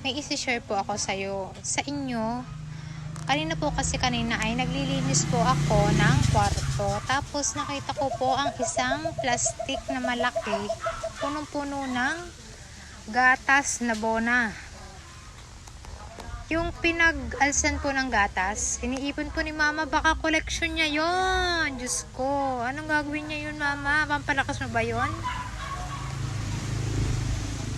may isi-share po ako sa inyo. Kanina ay naglilinis po ako ng kwarto. Tapos nakita ko po ang isang plastic na malaki, punong-puno ng gatas na bona. Yung pinag-alsan po ng gatas, iniipon po ni mama, baka collection niya yon. Diyos ko, anong gagawin niya yun mama? Pampalakas mo ba yun?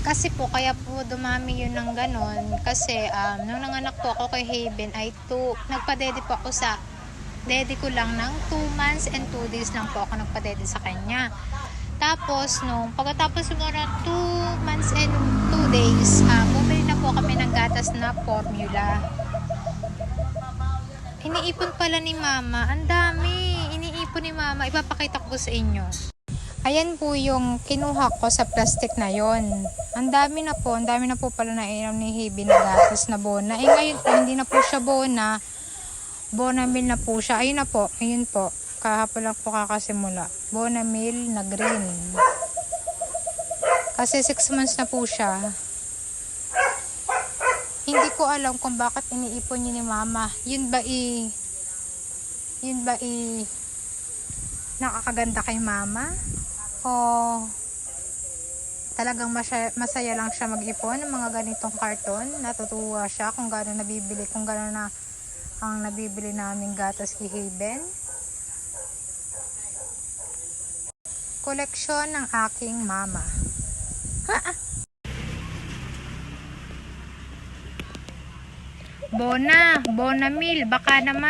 Kasi po, kaya po dumami yun ng ganon. Kasi, nung nanganak po ako kay Haven, nagpadede po ako sa, dede ko lang ng 2 months and 2 days lang po ako nagpadede sa kanya. Tapos, pagkatapos siguro 2 months and 2 days, bumili na po kami ng gatas na formula. Iniipon pala ni mama. Ang dami. Iniipon ni mama. Ipapakita ko sa inyo. Ayan po yung kinuha ko sa plastic na yon. Ang dami na po pala na inom ni Hebe na gatas na bona. Ngayon po, hindi na po siya bona. Bonamil na po siya. Ayun na po. Ayun po. Kahapon lang po kakasimula. Bonamil na green. Kasi 6 months na po siya. Hindi ko alam kung bakit iniipon niya ni mama. Yun ba nakakaganda kay mama? O talagang masaya lang siya mag-ipon ng mga ganitong karton? Natutuwa siya kung gano'n na ang nabibili naming gatas kay Haven. Koleksyon ng aking mama. Bonamil, baka naman.